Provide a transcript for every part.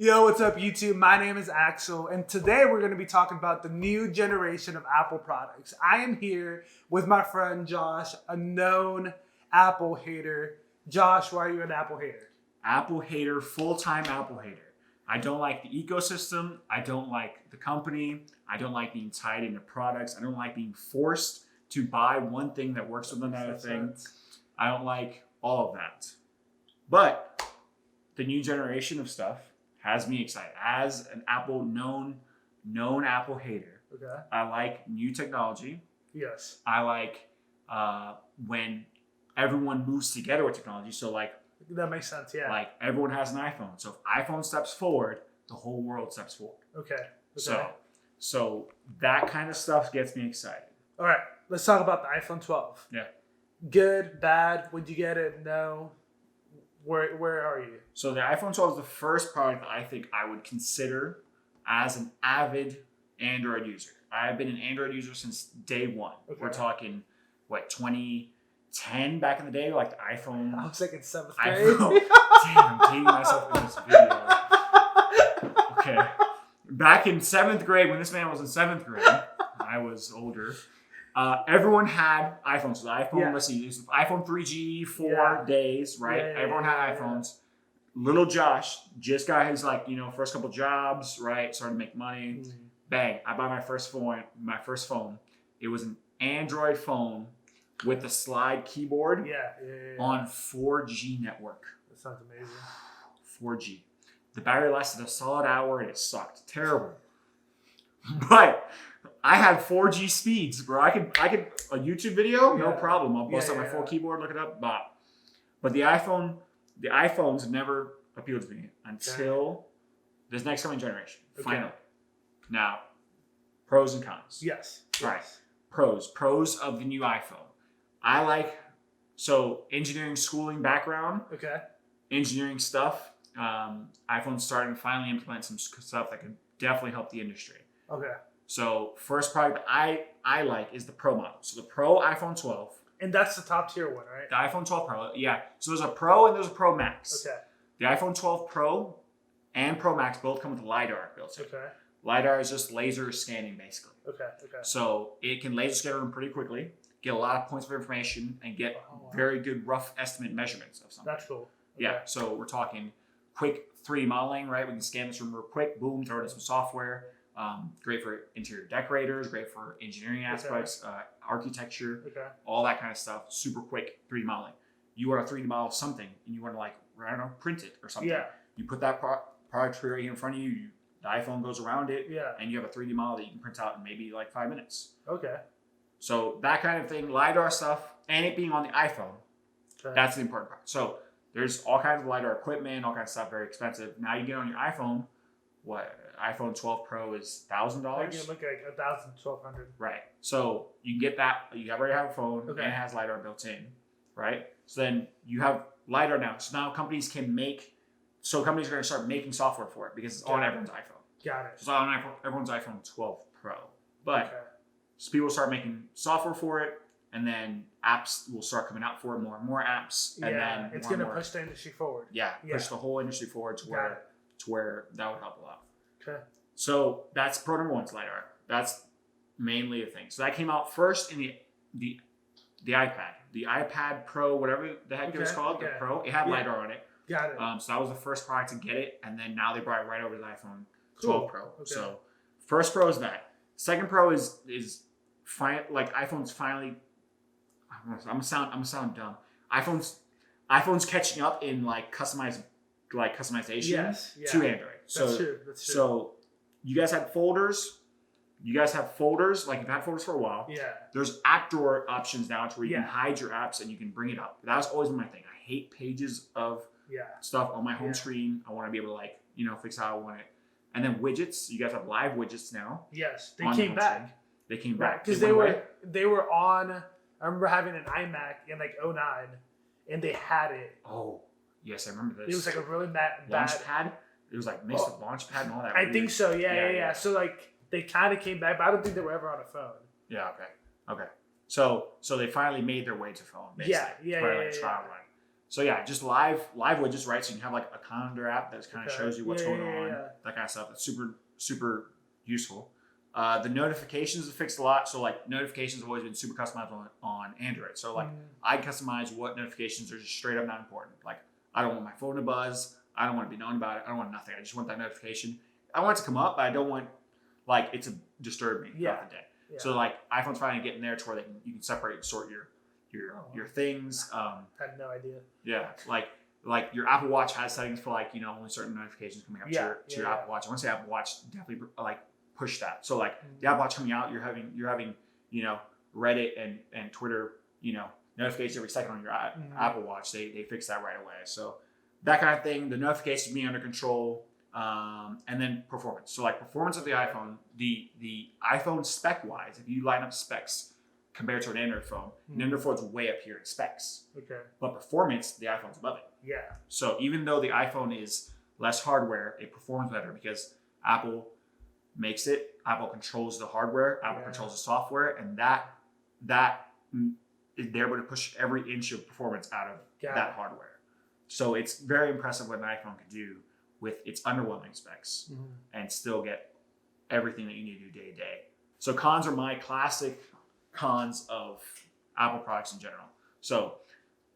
Yo, what's up, YouTube? My name is Axel, and today we're going to be talking about the new generation of Apple products. I am here with my friend Josh, a known Apple hater. Josh, why are you an Apple hater? Apple hater, full-time Apple hater. I don't like the ecosystem. I don't like the company. I don't like being tied into products. I don't like being forced to buy one thing that works with another thing. I don't like all of that. But the new generation of stuff has me excited. As an Apple known Apple hater, Okay. I like new technology. Yes. I like when everyone moves together with technology. So That makes sense, yeah. like everyone has an iPhone. So if iPhone steps forward, the whole world steps forward. Okay. So that kind of stuff gets me excited. All right, let's talk about the iPhone 12. Yeah. Good, bad, would you get it? No. Where are you? So the iPhone 12 is the first product that I think I would consider as an avid Android user. I've been an Android user since day one. Okay. We're talking, 2010 back in the day, like the iPhone. I was like in 7th grade. grade. Damn, I'm dating myself in this video. Okay. Back in 7th grade, when this man was in 7th grade, I was older. Everyone had iPhones. So the iPhone, let's see, it was iPhone 3G, 4 days, right? Everyone had iPhones. Little Josh just got his first couple jobs, right? Started to make money. Mm-hmm. Bang! I bought my first phone. It was an Android phone with a slide keyboard. On 4G network. That sounds amazing. 4G. The battery lasted a solid hour and it sucked. Terrible. But I had 4G speeds, bro. I could a YouTube video, no problem. I'll bust out my full keyboard, look it up. But the iPhones never appealed to me until this next coming generation. Finally. Now, pros and cons. Yes. Right. Pros of the new iPhone. Engineering schooling background. Okay. Engineering stuff. iPhone's starting to finally implement some stuff that could definitely help the industry. Okay. So first product I like is the Pro model. So the Pro iPhone 12. And that's the top tier one, right? The iPhone 12 Pro, yeah. So there's a Pro and there's a Pro Max. Okay. The iPhone 12 Pro and Pro Max both come with Lidar built in. Okay. Lidar is just laser scanning, basically. Okay. So it can laser scan them pretty quickly, get a lot of points of information, and get very good rough estimate measurements of something. That's cool. Okay. Yeah, so we're talking quick 3D modeling, right? We can scan this room real quick, boom, throw it in some software. Great for interior decorators, great for engineering aspects, architecture, all that kind of stuff. Super quick 3D modeling. You want to 3D model something and you want to print it or something. Yeah. You put that product right here in front of you, the iPhone goes around it, and you have a 3D model that you can print out in maybe 5 minutes. Okay. So that kind of thing, LiDAR stuff, and it being on the iPhone, that's the important part. So there's all kinds of LiDAR equipment, all kinds of stuff, very expensive. Now you get on your iPhone, iPhone 12 Pro is $1,000. You look like $1,000, $1,200. Right. So you can get that. You already have a phone, and it has LiDAR built in, right? So then you have LiDAR now. So now companies are going to start making software for it because it's on everyone's iPhone. Got it. So it's on everyone's iPhone 12 Pro. But so people start making software for it, and then apps will start coming out for it, more and more apps. And then it's going to push the industry forward. Yeah, push the whole industry forward to where that would help a lot. Okay. So that's pro number one, is LiDAR. That's mainly a thing. So that came out first in the iPad. The iPad Pro, whatever the heck it was called, the Pro, it had LiDAR on it. Got it. So that was the first product to get it, and then now they brought it right over to the iPhone 12 Pro. Okay. So first Pro is that. Second Pro is iPhone's finally. I'm gonna sound dumb. iPhone's catching up in customization to Android. So, that's true. So you guys have folders. You've had folders for a while. Yeah. There's app drawer options now to where you can hide your apps and you can bring it up. That was always my thing. I hate pages of stuff on my home screen. I want to be able to fix how I want it. And then widgets. You guys have live widgets now. Yes, they came back. They came back because they were on. I remember having an iMac in 2009, and they had it. Oh, yes, I remember this. It was a really bad Launchpad. It was mixed with Launchpad and all that. I think so. Yeah. So they kind of came back, but I don't think they were ever on a phone. Yeah. Okay. So they finally made their way to phone. Basically. Yeah. Trial run. So yeah, just live widgets, right? So you can have like a calendar app that kind of shows you what's going on, that kind of stuff. That's super useful. The notifications have fixed a lot. So like notifications have always been super customized on Android. So like I customize what notifications are just straight up not important. Like I don't want my phone to buzz. I don't want to be known about it. I don't want nothing. I just want that notification. I want it to come up, but I don't want like it to disturb me throughout the day. Yeah. So like iPhone's finally getting there to where you can separate and sort your things. I had no idea. Yeah, like your Apple Watch has settings for like only certain notifications coming up to your Apple Watch. I want to say Apple Watch definitely like push that. So like the Apple Watch coming out, you're having Reddit and Twitter notifications every second on your Apple Watch. They fix that right away. So that kind of thing. The notifications being under control. And then performance. So like performance of the iPhone, the iPhone spec wise, if you line up specs compared to an Android phone, an Android phone's way up here in specs. Okay. But performance, the iPhone's above it. Yeah. So even though the iPhone is less hardware, it performs better because Apple makes it. Apple controls the hardware. Apple controls the software, and that they're able to push every inch of performance out of that hardware. So it's very impressive what an iPhone can do with its underwhelming specs and still get everything that you need to do day to day. So cons are my classic cons of Apple products in general. So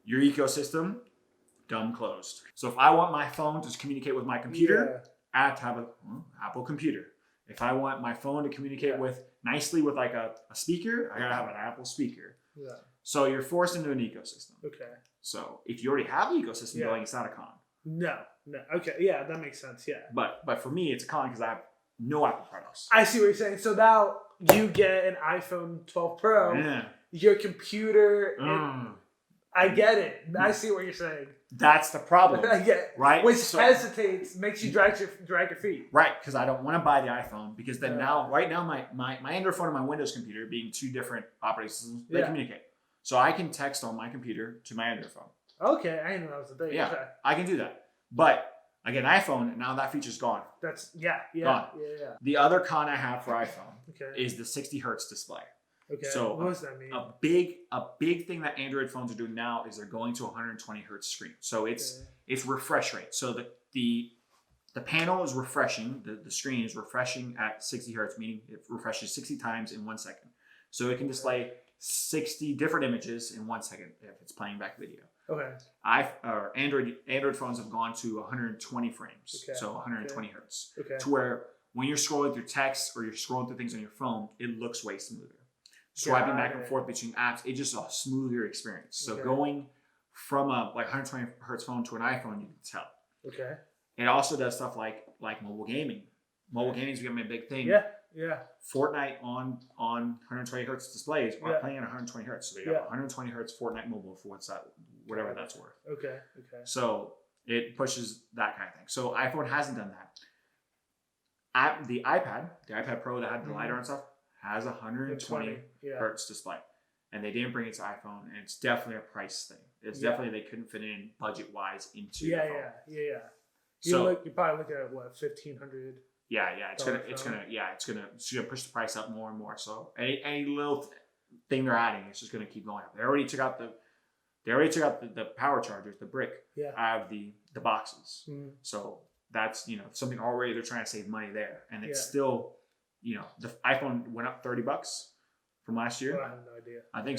your ecosystem, dumb closed. So if I want my phone to communicate with my computer, I have to have an Apple computer. If I want my phone to communicate nicely with like a speaker, I gotta have an Apple speaker. Yeah. So you're forced into an ecosystem. Okay. So if you already have the ecosystem going, it's not a con. No. Okay. Yeah, that makes sense. Yeah. But for me, it's a con because I have no Apple products. I see what you're saying. So now you get an iPhone 12 Pro. Yeah. Your computer. I get it. I see what you're saying. That's the problem. I get it. Right. Which hesitates, makes you drag your feet. Right, because I don't want to buy the iPhone because then right now my Android phone and my Windows computer being two different operating systems, they communicate. So I can text on my computer to my Android phone. Okay, I didn't know that was a thing. Yeah, okay. I can do that. But I get an iPhone, and now that feature's gone. That's gone. Yeah. The other con I have for iPhone is the 60 hertz display. Okay. So what does that mean? A big thing that Android phones are doing now is they're going to 120 hertz screen. So it's refresh rate. So the panel is refreshing. The screen is refreshing at 60 hertz, meaning it refreshes 60 times in 1 second. So it can display 60 different images in 1 second if it's playing back video. Okay. Android phones have gone to 120 frames, so 120 hertz, to where when you're scrolling through text or you're scrolling through things on your phone, it looks way smoother. Swiping back and forth between apps, it's just a smoother experience. So going from a 120 hertz phone to an iPhone, you can tell. Okay. It also does stuff like mobile gaming. Mobile gaming is becoming a big thing. Yeah. Fortnite on 120 hertz displays are playing at 120 hertz. So they have 120 hertz Fortnite mobile for whatever that's worth. Okay. So it pushes that kind of thing. So iPhone hasn't done that. The iPad Pro that had the Lidar and stuff has 120 hertz display. And they didn't bring it to iPhone, and it's definitely a price thing. It's definitely they couldn't fit in budget wise into the phone. Yeah. So you're probably looking at what, $1,500? Yeah, it's gonna push the price up more and more. So any little thing they're adding, it's just gonna keep going up. They already took out the power chargers, the brick out of the boxes. So that's something already they're trying to save money there, and it's still the iPhone went up $30 from last year. I have no idea. I think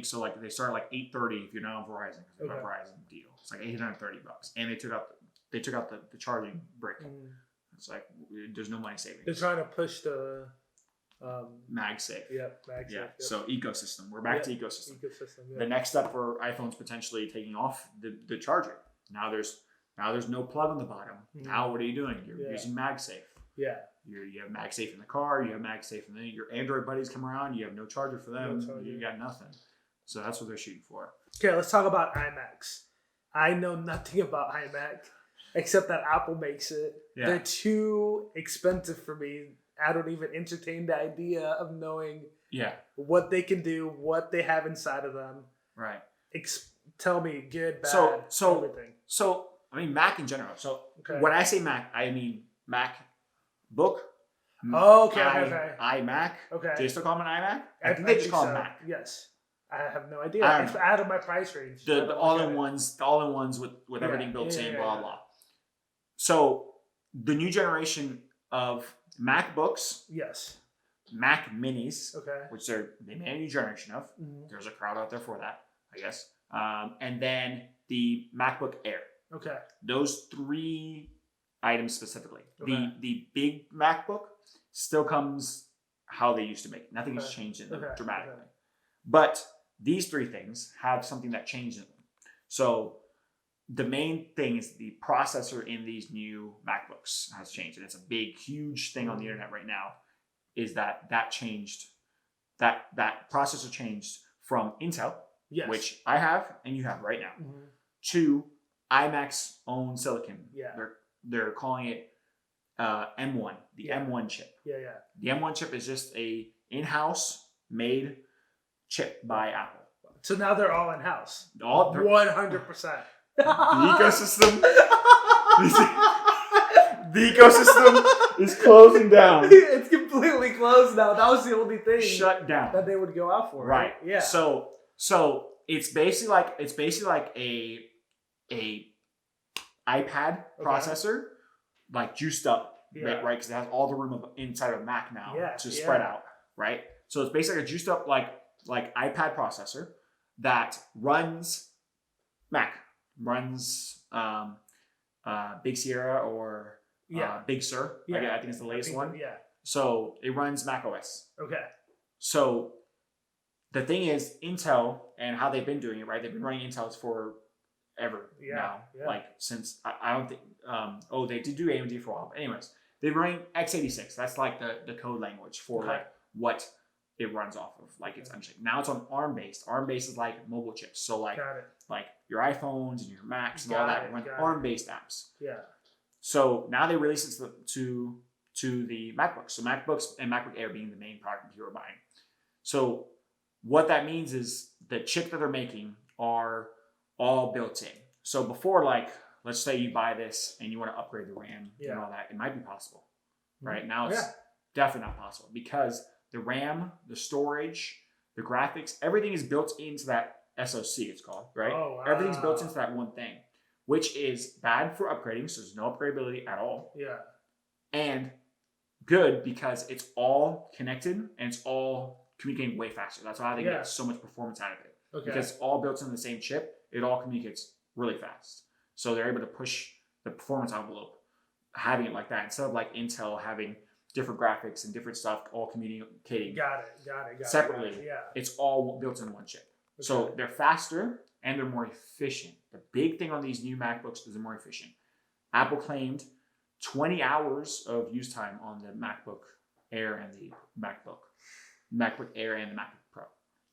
so. Like they started like $830 if you're not on Verizon. Because they're a Verizon deal. It's like $830, and they took out the charging brick. It's like there's no money saving. They're trying to push the MagSafe. MagSafe. Yeah. So ecosystem. We're back to ecosystem. The next step for iPhone's potentially taking off the charger. Now there's no plug on the bottom. Now what are you doing? You're using MagSafe. Yeah. You have MagSafe in the car. You have MagSafe in your Android buddies come around. You have no charger for them. You got nothing. So that's what they're shooting for. Okay, let's talk about iMacs. I know nothing about iMac except that Apple makes it. Yeah. They're too expensive for me. I don't even entertain the idea of knowing what they can do, what they have inside of them. Right. Tell me, good, bad, everything. So I mean Mac in general. So when I say Mac, I mean MacBook. Okay. iMac. Okay. Do they still call them an iMac? I think they just call them Mac. Yes. I have no idea. It's out of my price range. The all-in-ones with everything built in, blah blah. So the new generation of MacBooks, yes, Mac Minis, okay, which they made a new generation of. Mm-hmm. There's a crowd out there for that, I guess. And then the MacBook Air. Okay. Those 3 items specifically. Okay. The big MacBook still comes how they used to make it. Nothing has changed in them dramatically. Okay. But these 3 things have something that changed in them. So the main thing is the processor in these new MacBooks has changed. And it's a big, huge thing on the internet right now, is that changed. That processor changed from Intel, which I have and you have right now, to iMacs own silicon. Yeah. They're calling it M1, the M1 chip. Yeah. The M1 chip is just a in-house made chip by Apple. So now they're all in-house. 100%. The ecosystem. The ecosystem is closing down. It's completely closed now. That was the only thing shut down that they would go out for. Right. Yeah. So it's basically like a iPad processor, like juiced up, right? Because it has all the room inside of a Mac now to spread out, right? So it's basically a juiced up like iPad processor that runs Mac, runs Big Sierra or Big Sur. I think it's the latest one. Yeah. So it runs Mac OS. Okay. So the thing is, Intel and how they've been doing it, right? They've been running Intels for ever now. Yeah. Like since I don't think they did do AMD for a while. But anyways, they're running x86. That's like the code language for like what it runs off of. Like it's unshaped. Now it's on ARM based. ARM based is like mobile chips. So like your iPhones and your Macs and all that run ARM based apps. Yeah. So now they release it to the MacBooks. So MacBooks and MacBook Air being the main product you are buying. So what that means is the chip that they're making are all built in. So before, like, let's say you buy this and you want to upgrade the RAM and all that, it might be possible. Right now, it's definitely not possible because the RAM, the storage, the graphics, everything is built into that SoC. It's called, right? Oh, wow. Everything's built into that one thing, which is bad for upgrading. So there's no upgradability at all. Yeah, and good because it's all connected and it's all communicating way faster. That's why they get so much performance out of it. Okay. Because it's all built into the same chip, it all communicates really fast. So they're able to push the performance envelope, having it like that instead of like Intel having different graphics and different stuff all communicating. Got it. Separately. Yeah. It's all built in one chip. Okay. So they're faster and they're more efficient. The big thing on these new MacBooks is they're more efficient. Apple claimed 20 hours of use time on the MacBook Air and the MacBook Air and the MacBook Pro.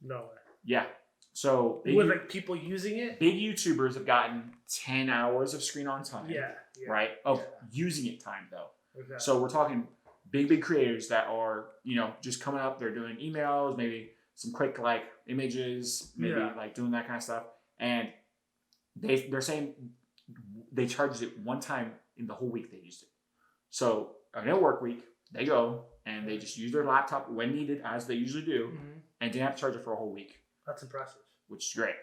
No way. Yeah. So with like people using it? Big YouTubers have gotten 10 hours of screen on time. Yeah. Right? Of using it time though. Okay. So we're talking big creators that are, just coming up, they're doing emails, maybe some quick like images, maybe like doing that kind of stuff. And they're saying they charged it one time in the whole week they used it. So in a work week, they go and they just use their laptop when needed, as they usually do, and didn't have to charge it for a whole week. That's impressive. Which is great,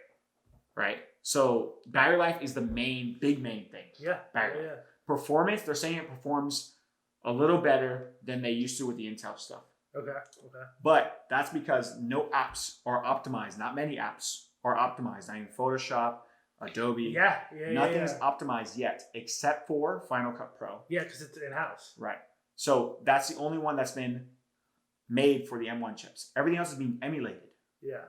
right? So battery life is the main thing. Yeah. Battery life. Performance, they're saying it performs a little better than they used to with the Intel stuff. Okay. But that's because no apps are optimized. Not many apps are optimized. Not even Photoshop, Adobe. Nothing's optimized yet, except for Final Cut Pro. Yeah, because it's in-house. Right. So that's the only one that's been made for the M1 chips. Everything else is being emulated. Yeah.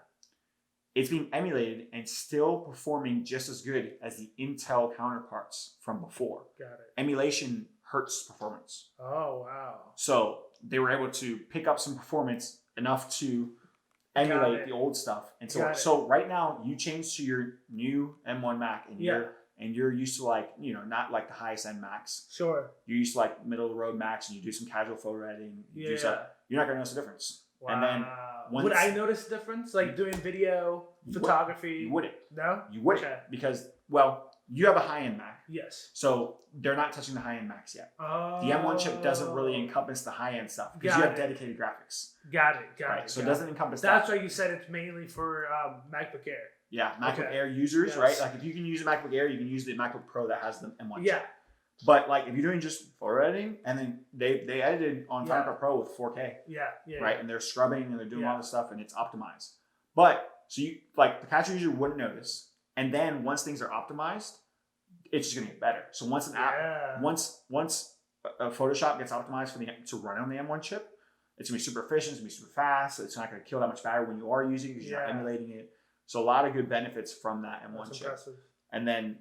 It's being emulated and still performing just as good as the Intel counterparts from before. Got it. Emulation hurts performance. Oh, wow. So they were able to pick up some performance enough to emulate the old stuff. And so right now you change to your new M1 Mac and you're used to like, not like the highest end Macs. Sure. You're used to like middle of the road Macs and you do some casual photo editing. You're not going to notice the difference. Wow. And then would I notice the difference? Like doing video, photography? You wouldn't. No? You wouldn't. Because, you have a high-end Mac. Yes. So they're not touching the high-end Macs yet. Oh. The M1 chip doesn't really encompass the high-end stuff because you have dedicated graphics. Got it. So it doesn't encompass That's why you said it's mainly for MacBook Air. Yeah, MacBook Air users, right? Like if you can use a MacBook Air, you can use the MacBook Pro that has the M1 chip. But like if you're doing just photo editing, and then they edited on Final Cut Pro with 4K. Right, and they're scrubbing and they're doing all this stuff and it's optimized. But so you like the casual user wouldn't notice, and then once things are optimized, it's just gonna get better. So once an app, once a Photoshop gets optimized to run on the M1 chip, it's gonna be super efficient. It's gonna be super fast. It's not gonna kill that much battery when you are using it because you're not emulating it. So a lot of good benefits from that M1 chip. Impressive. And then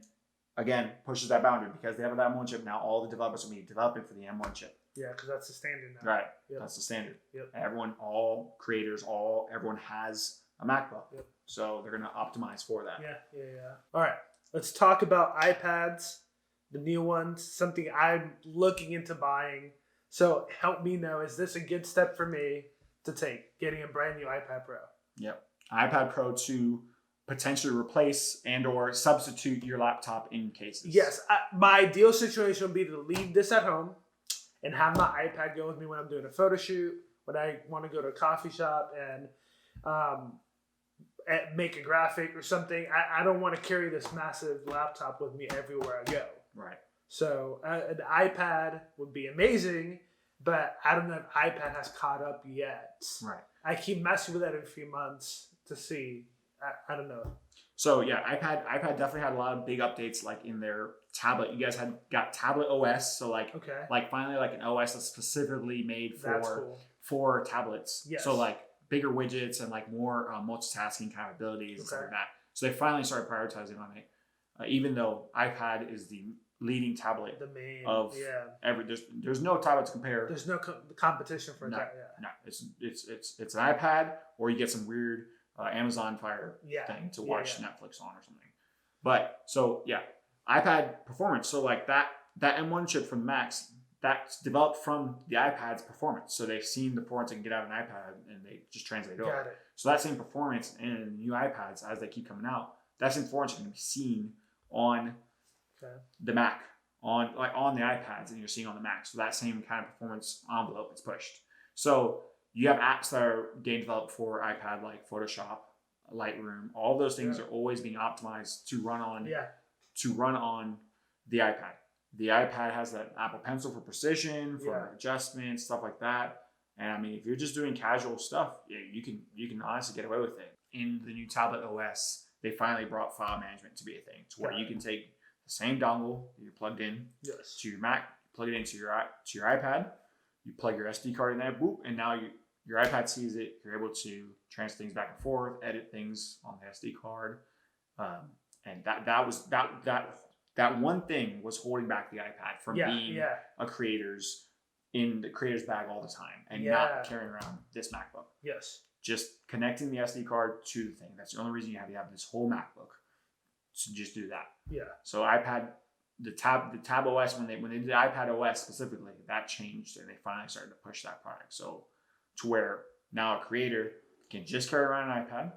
again, pushes that boundary because they have that M1 chip now. All the developers will be developing for the M1 chip. Yeah, because that's the standard now. Right. That's the standard. And everyone, all creators, everyone has a MacBook. So they're gonna optimize for that. All right. Let's talk about iPads, the new ones, something I'm looking into buying. So help me know, is this a good step for me to take, getting a brand new iPad Pro? Yep. iPad Pro to potentially replace and or substitute your laptop in cases. Yes. My ideal situation would be to leave this at home and have my iPad go with me when I'm doing a photo shoot, when I want to go to a coffee shop and make a graphic or something. I don't want to carry this massive laptop with me everywhere I go. Right. So an iPad would be amazing, but I don't know if iPad has caught up yet. Right. I keep messing with that in a few months to see. I don't know. So yeah, iPad definitely had a lot of big updates like in their tablet. You guys got tablet OS, so like finally like an OS that's specifically made for tablets. Yes. So like bigger widgets and like more multitasking kind of abilities and stuff like that. So they finally started prioritizing on it, even though iPad is the leading tablet there's no tablet to compare. There's no competition for that. No, it's an iPad, or you get some weird Amazon Fire thing to watch Netflix on or something. But so iPad performance. So like that M1 chip from Macs, that's developed from the iPad's performance. So they've seen the performance they can get out of an iPad and they just translate it over. Got it. So that same performance in new iPads as they keep coming out, that same performance is going to be seen on the Mac, on the iPads, and you're seeing on the Mac. So that same kind of performance envelope is pushed. So you have apps that are getting developed for iPad like Photoshop, Lightroom. All those things are always being optimized to run on the iPad. The iPad has that Apple Pencil for precision, for adjustments, stuff like that. And I mean, if you're just doing casual stuff, you can honestly get away with it. In the new tablet OS, they finally brought file management to be a thing, to where you can take the same dongle that you're plugged in to your Mac, plug it into your iPad, you plug your SD card in there, boop, and now your iPad sees it. You're able to transfer things back and forth, edit things on the SD card, and that one thing was holding back the iPad from being a creator's in the creator's bag all the time and not carrying around this MacBook. Yes. Just connecting the SD card to the thing. That's the only reason you have this whole MacBook. To just do that. Yeah. So iPad, the Tab OS, when they did the iPad OS specifically, that changed and they finally started to push that product. So to where now a creator can just carry around an iPad.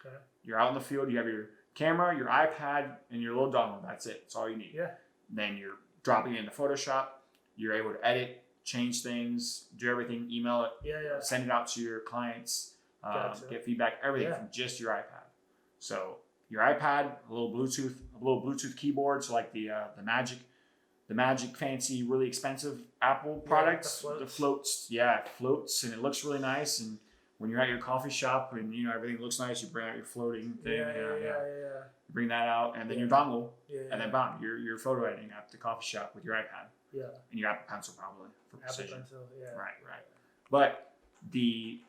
Okay. You're out in the field, you have your camera, your iPad, and your little dongle. That's it. That's all you need. Yeah. Then you're dropping it into Photoshop. You're able to edit, change things, do everything, email it, send it out to your clients, get feedback, everything from just your iPad. So your iPad, a little Bluetooth keyboard, so like the Magic fancy, really expensive Apple products, the floats, floats, and it looks really nice. And when you're at your coffee shop and everything looks nice, you bring out your floating thing, you bring that out, and then your dongle, and then bam, your photo editing at the coffee shop with your iPad, and your Apple Pencil probably for precision. Apple Pencil, right. But the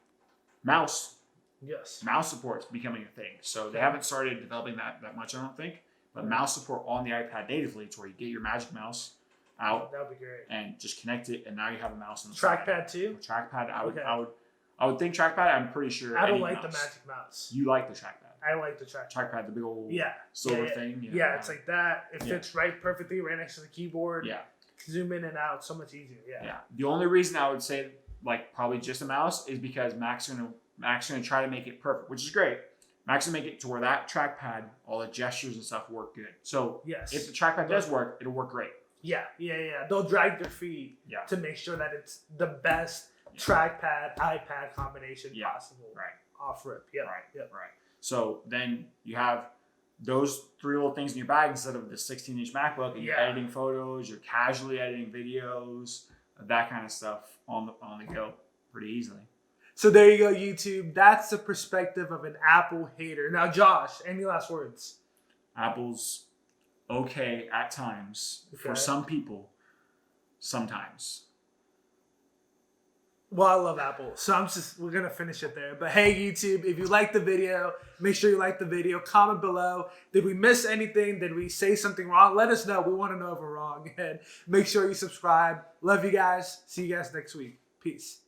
mouse. Yes. Mouse support's becoming a thing. So they haven't started developing that much, I don't think. But mouse support on the iPad natively, to where you get your Magic Mouse out. That would be great. And just connect it, and now you have a mouse on the Trackpad side. too? Trackpad, I would think trackpad. I'm pretty sure. I don't like the Magic Mouse. You like the trackpad? I like the trackpad. Trackpad, the big old silver thing. Yeah, it's like that. It fits perfectly right next to the keyboard. Yeah. Zoom in and out, so much easier. Yeah. The only reason I would say like probably just a mouse is because Mac's gonna try to make it perfect, which is great. I'm actually make it to where that trackpad, all the gestures and stuff work good. So Yes. if the trackpad does work, it'll work great. Yeah. They'll drag their feet to make sure that it's the best trackpad, iPad combination possible. Right. Off rip. Yeah. Right. So then you have those 3 little things in your bag instead of the 16-inch MacBook, and you're editing photos, you're casually editing videos, that kind of stuff on the go pretty easily. So there you go, YouTube. That's the perspective of an Apple hater. Now, Josh, any last words? Apple's okay at times for some people, sometimes. Well, I love Apple, so we're going to finish it there. But hey, YouTube, if you like the video, make sure you like the video. Comment below. Did we miss anything? Did we say something wrong? Let us know. We want to know if we're wrong. And make sure you subscribe. Love you guys. See you guys next week. Peace.